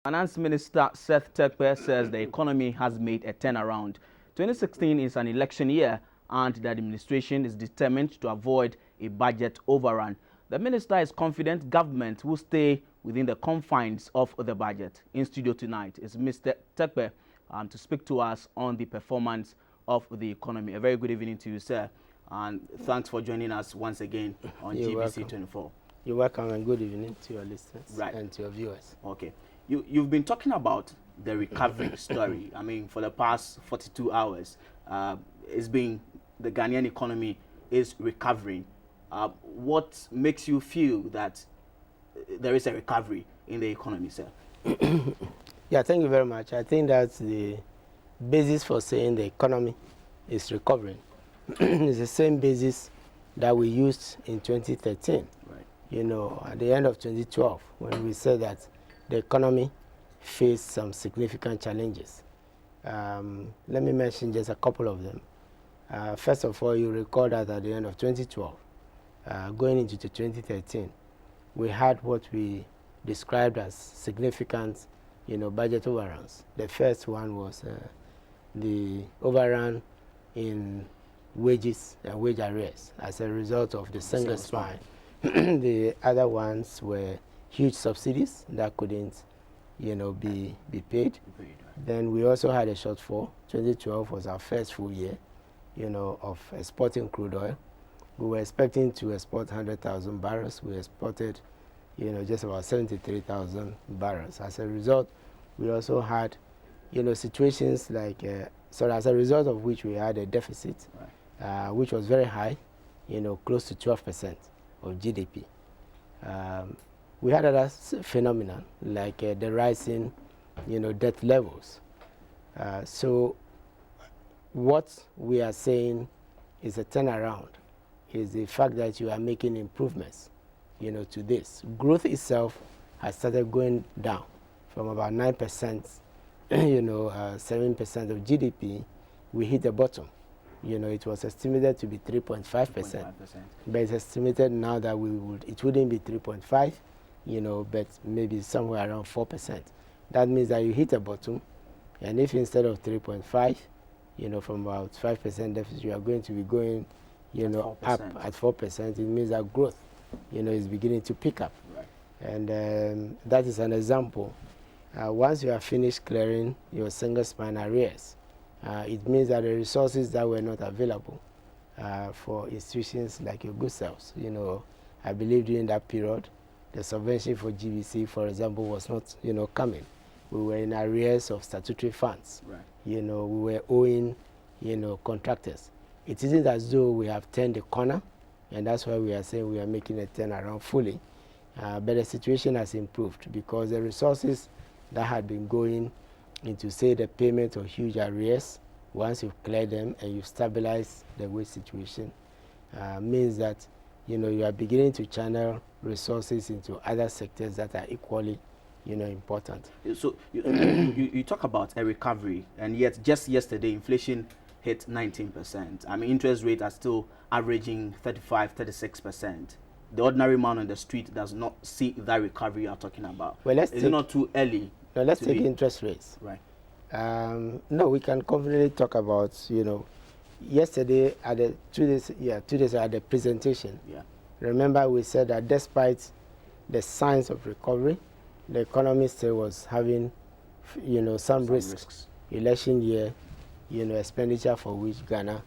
Finance Minister Seth Terkper says the economy has made a turnaround. 2016 is an election year and the administration is determined to avoid a budget overrun. The minister is confident government will stay within the confines of the budget. In studio tonight is Mr. Terkper to speak to us on the performance of the economy. A very good evening to you, sir, and thanks for joining us once again on GBC 24. You're welcome, and good evening to your listeners and to your viewers. Okay. You've been talking about the recovery story. I mean, for the past 42 hours, it's been the Ghanaian economy is recovering. What makes you feel that there is a recovery in the economy, sir? Yeah, thank you very much. I think that's the basis for saying the economy is recovering. It's the same basis that we used in 2013. Right. You know, at the end of 2012, when we said that the economy faced some significant challenges. Let me mention just a couple of them. First of all, you recall that at the end of 2012, going into 2013, we had what we described as significant, budget overruns. The first one was the overrun in wages and wage arrears as a result of the single spine. The other ones were huge subsidies that couldn't, be paid. Then we also had a shortfall. 2012 was our first full year, of exporting crude oil. We were expecting to export 100,000 barrels. We exported, just about 73,000 barrels. As a result, we also had, situations like, so as a result of which we had a deficit, which was very high, close to 12% of GDP. We had other phenomena like the rising, debt levels. So what we are saying is a turnaround, is the fact that you are making improvements, to this. Growth itself has started going down from about 9%, 7% of GDP. We hit the bottom. It was estimated to be 3.5%, but it's estimated now that it wouldn't be 3.5, but maybe somewhere around 4%. That means that you hit a bottom, and if instead of 3.5, from about 5% deficit, you are going to be going, up at 4%, it means that growth, is beginning to pick up. Right. And that is an example. Once you have finished clearing your single spine arrears, it means that the resources that were not available for institutions like your good selves, I believe during that period, the subvention for GBC, for example, was not, coming. We were in arrears of statutory funds. Right. We were owing, contractors. It isn't as though we have turned the corner, and that's why we are saying we are making a turnaround fully. But the situation has improved because the resources that had been going into, say, the payment of huge arrears, once you've cleared them and you've stabilized the wage situation, means that, you are beginning to channel resources into other sectors that are equally, important. So you talk about a recovery, and yet just yesterday inflation hit 19%. I mean, interest rates are still averaging 35, 36%. The ordinary man on the street does not see that recovery you are talking about. Well, is it not too early? No, let's take interest rates. Right. No, we can confidently talk about, yesterday at the 2 days at the presentation. Yeah. Remember, we said that despite the signs of recovery, the economy still was having, some risks. Election year, expenditure for which Ghana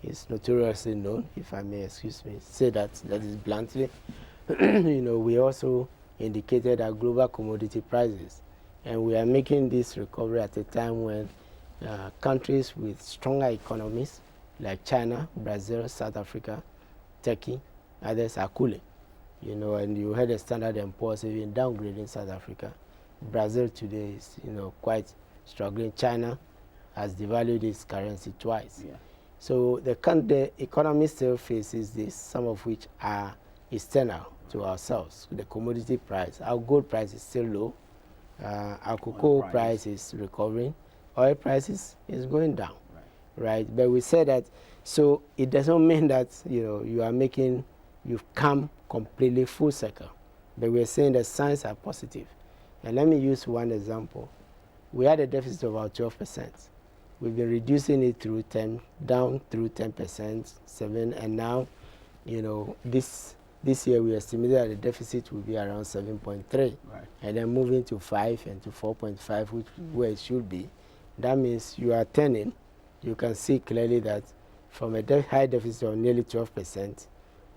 is notoriously known, if I may say that is bluntly. We also indicated that global commodity prices, and we are making this recovery at a time when countries with stronger economies like China, Brazil, South Africa, Turkey, others are cooling. And you heard the Standard & Poor's even downgrading South Africa. Brazil today is, quite struggling. China has devalued its currency twice. Yeah. So the economy still faces this, some of which are external to ourselves. The commodity price, our gold price is still low. Our cocoa price is recovering. Oil prices is going down, right? But we said that, so it doesn't mean that, you've come completely full circle. But we're saying the signs are positive. And let me use one example. We had a deficit of about 12%. We've been reducing it through 10, down through 10%, 7, and now, you know, this year we estimated that the deficit will be around 7.3, right, and then moving to 5 and to 4.5, which where it should be. That means you are turning. You can see clearly that from a high deficit of nearly 12%,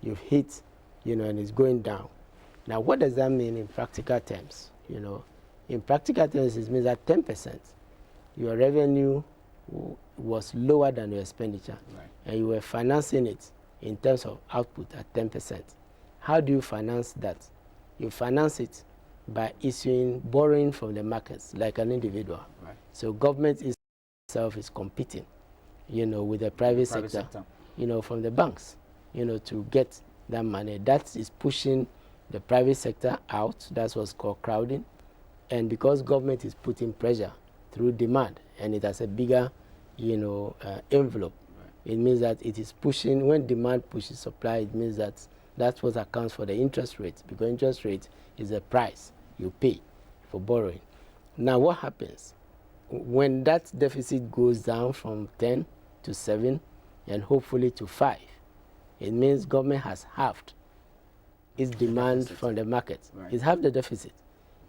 you've hit, you know, and it's going down. Now, what does that mean in practical terms? You know, in practical terms, it means that 10%, your revenue was lower than your expenditure, right, and you were financing it in terms of output at 10%. How do you finance that? You finance it by borrowing from the markets like an individual. right. So government itself is competing, you know, with the private sector, you know, from the banks, you know, to get that money. That is pushing the private sector out. That's what's called crowding. And because government is putting pressure through demand, and it has a bigger, you know, envelope, right, it means that it is pushing, when demand pushes supply, it means that that's what accounts for the interest rate, because interest rate is the price you pay for borrowing. Now, what happens? When that deficit goes down from 10 to 7 and hopefully to 5, it means government has halved its demand from the market. Right. It's half the deficit,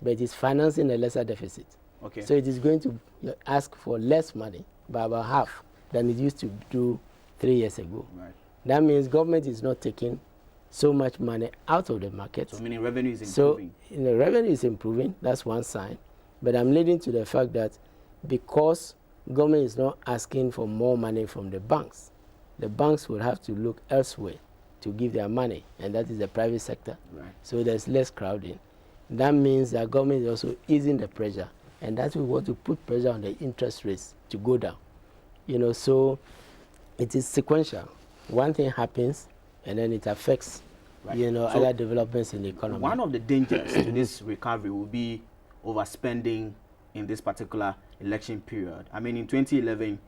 but it's financing a lesser deficit. Okay. So it is going to ask for less money, by about half, than it used to do 3 years ago. Right. That means government is not taking so much money out of the market. So meaning revenue is improving. So you know, revenue is improving. That's one sign. But I'm leading to the fact that because government is not asking for more money from the banks will have to look elsewhere to give their money, and that is the private sector. Right. So there's less crowding. That means that government is also easing the pressure, and that will want to put pressure on the interest rates to go down. You know, so it is sequential. One thing happens, and then it affects, right, you know, so other developments in the economy. One of the dangers to this recovery will be overspending in this particular election period. I mean, in 2011,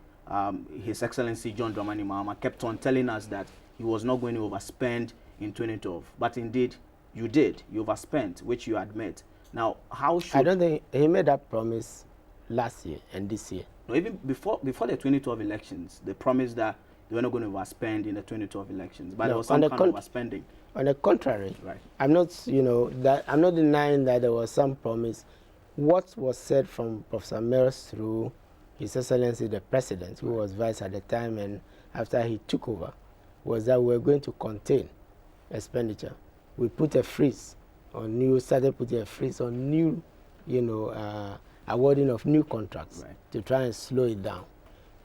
His Excellency John Dramani Mahama kept on telling us that he was not going to overspend in 2012. But indeed, you did. You overspent, which you admit. Now, how should... I don't think he made that promise last year and this year. No, even before the 2012 elections, they promised that they were not going to overspend in the 2012 elections. But there was some kind of overspending. On the contrary, right, I'm not, you know, that I'm not denying that there was some promise. What was said from Professor Mills through His Excellency the President, who was vice at the time, and after he took over, was that we were going to contain expenditure. We put a freeze on started putting a freeze on new, you know, awarding of new contracts, right, to try and slow it down.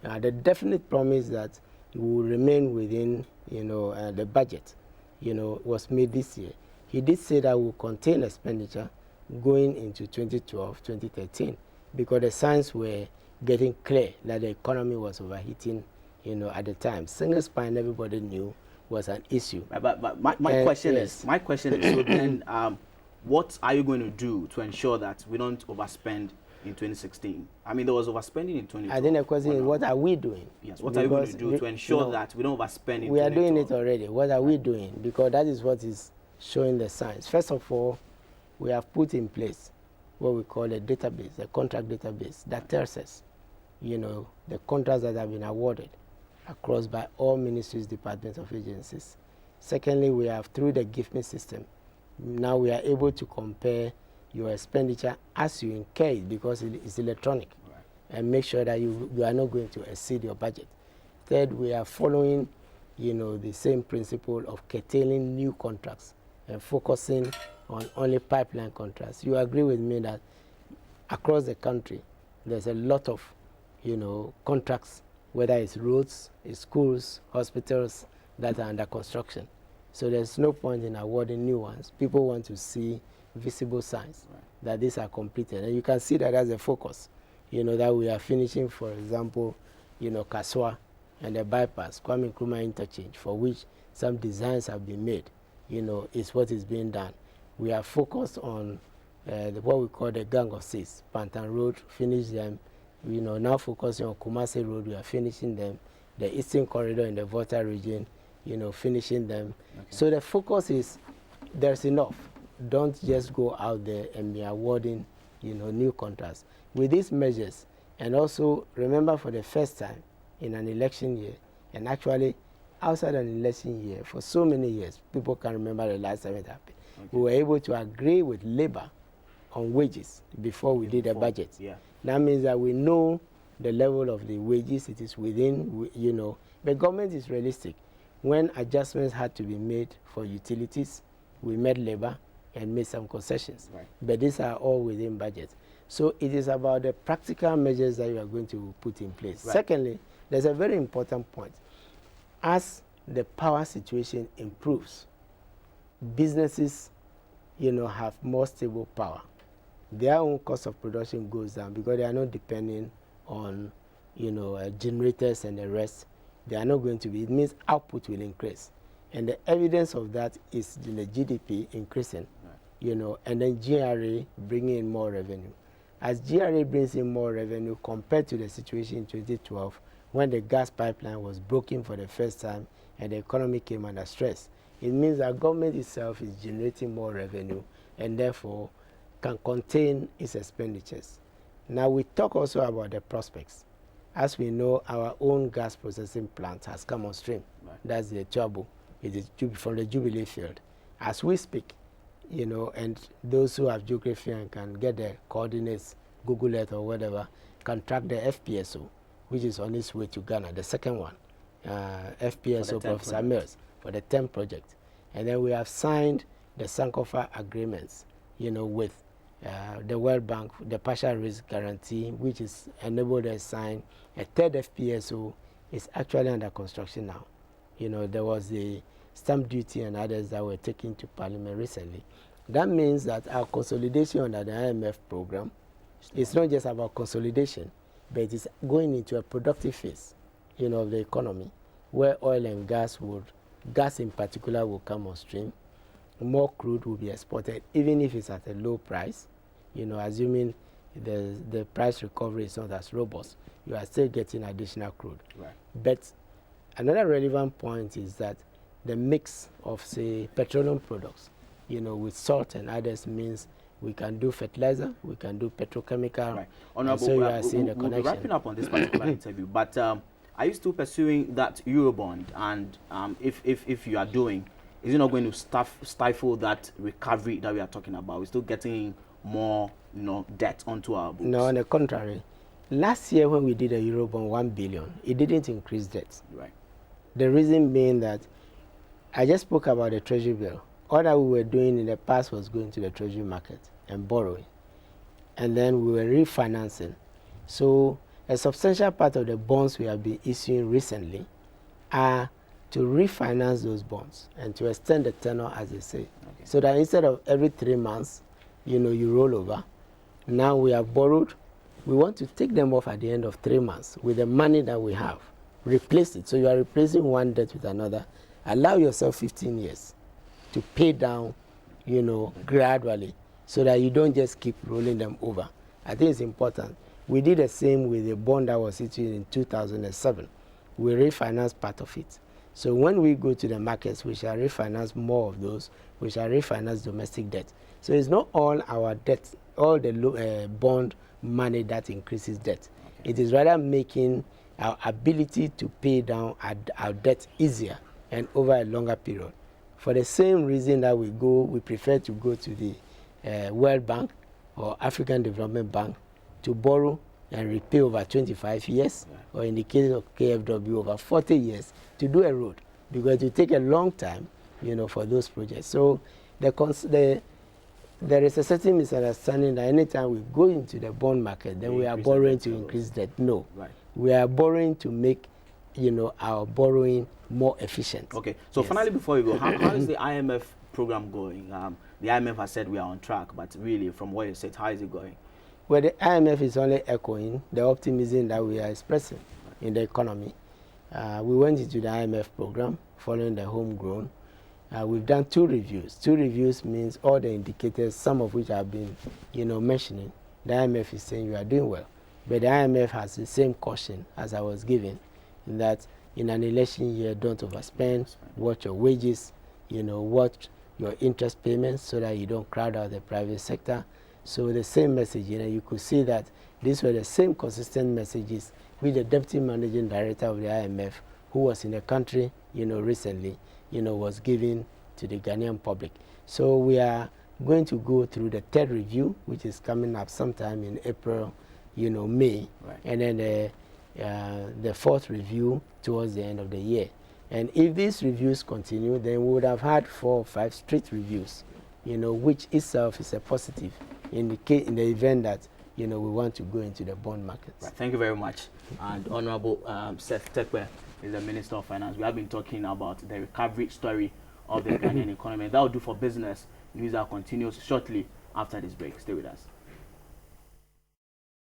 The definite promise that it will remain within, you know, the budget, you know, was made this year. He did say that we'll contain expenditure going into 2012, 2013, because the signs were getting clear that the economy was overheating, you know, at the time. Single spine, everybody knew, was an issue. But my question is, so then, what are you going to do to ensure that we don't overspend in 2016? I mean, there was overspending in 2012. I think the question is, what are we doing? Yes, what are you going to do to ensure, you know, that we don't overspend in 2012? We are doing it already. What are we doing? Because that is what is showing the signs. First of all, we have put in place what we call a database, a contract database that tells us, you know, the contracts that have been awarded across by all ministries, departments, of agencies. Secondly, we have, through the Give Me system, now we are able to compare your expenditure as you incur it, because it is electronic, right, and make sure that you are not going to exceed your budget. Third, we are following, you know, the same principle of curtailing new contracts and focusing on only pipeline contracts. You agree with me that across the country, there's a lot of, you know, contracts, whether it's roads, it's schools, hospitals, that are under construction. So there's no point in awarding new ones. People want to see visible signs, right, that these are completed. And you can see that as a focus, you know, that we are finishing, for example, you know, Kaswa and the bypass, Kwame Nkrumah interchange, for which some designs have been made, you know, is what is being done. We are focused on what we call the Gang of Six, Pantan Road, finish them. You know, now focusing on Kumasi Road, we are finishing them. The Eastern Corridor in the Volta region, you know, finishing them. Okay. So the focus is, there's enough. Don't just go out there and be awarding, new contracts. With these measures, and also remember for the first time in an election year, and actually outside an election year, for so many years, people can remember the last time it happened. Okay. We were able to agree with labor on wages before we did a budget. Yeah. That means that we know the level of the wages it is within, The government is realistic. When adjustments had to be made for utilities, we met labor and made some concessions. Right. But these are all within budget. So it is about the practical measures that you are going to put in place. Right. Secondly, there's a very important point. As the power situation improves, businesses, have more stable power. Their own cost of production goes down because they are not depending on, generators and the rest. They are not going to be. It means output will increase. And the evidence of that is the GDP increasing, right. And then GRA bringing in more revenue. As GRA brings in more revenue compared to the situation in 2012, when the gas pipeline was broken for the first time and the economy came under stress, it means that government itself is generating more revenue and therefore can contain its expenditures. Now we talk also about the prospects. As we know, our own gas processing plant has come on stream. Right. That's the Turbo. It is from the Jubilee field. As we speak, and those who have geography and can get the coordinates, Google Earth or whatever, can track the FPSO, which is on its way to Ghana, the second one, FPSO Professor Mills, for the 10 project. And then we have signed the Sankofa agreements, with the World Bank, the partial risk guarantee, which is enabled us sign. A third FPSO is actually under construction now. There was the stamp duty and others that were taken to Parliament recently. That means that our consolidation under the IMF program is not just about consolidation, but it is going into a productive phase, of the economy, where oil and gas in particular will come on stream. More crude will be exported, even if it's at a low price, assuming the price recovery is not as robust, you are still getting additional crude. Right. But another relevant point is that the mix of, say, petroleum products, with salt and others means we can do fertilizer, we can do petrochemical. Right. And so you are seeing the connection. We're wrapping up on this particular interview, but are you still pursuing that Eurobond? And if you are doing, is it not going to stifle that recovery that we are talking about? We're still getting more, debt onto our books. No, on the contrary. Last year when we did a Eurobond 1 billion, it didn't increase debt. Right. The reason being that I just spoke about the treasury bill. All that we were doing in the past was going to the treasury market and borrowing. And then we were refinancing. So a substantial part of the bonds we have been issuing recently are to refinance those bonds and to extend the tenor, as they say. Okay. So that instead of every 3 months, you roll over, now we have borrowed. We want to take them off at the end of 3 months with the money that we have. Replace it. So you are replacing one debt with another. Allow yourself 15 years to pay down, gradually, so that you don't just keep rolling them over. I think it's important. We did the same with the bond that was issued in 2007. We refinanced part of it. So when we go to the markets, we shall refinance more of those. We shall refinance domestic debt. So it's not all our debt, all the bond money that increases debt. Okay. It is rather making our ability to pay down our debt easier and over a longer period. For the same reason that we prefer to go to the World Bank or African Development Bank to borrow and repay over 25 years, or in the case of KFW, over 40 years to do a road, because it will take a long time, for those projects. So there is a certain misunderstanding that anytime we go into the bond market, then we are borrowing to increase debt. No, right. We are borrowing to make, our borrowing more efficient. Okay, so yes. Finally, before you go, how is the IMF program going? The IMF has said we are on track, but really, from what you said, how is it going? Well, the IMF is only echoing the optimism that we are expressing in the economy. We went into the IMF program following the homegrown. We've done 2 reviews. 2 reviews means all the indicators, some of which have been, mentioning. The IMF is saying you are doing well. But the IMF has the same caution as I was giving, in that in an election year, don't overspend, watch your wages, watch your interest payments so that you don't crowd out the private sector. So the same message, you could see that these were the same consistent messages with the Deputy Managing Director of the IMF, who was in the country, recently, was giving to the Ghanaian public. So we are going to go through the third review, which is coming up sometime in April, May, right. and then the fourth review towards the end of the year. And if these reviews continue, then we would have had 4 or 5 straight reviews, which itself is a positive in the event that, we want to go into the bond markets. Right. Thank you very much. And Honorable Seth Terkper is the Minister of Finance. We have been talking about the recovery story of the Ghanaian economy. That will do for business. News continues shortly after this break. Stay with us.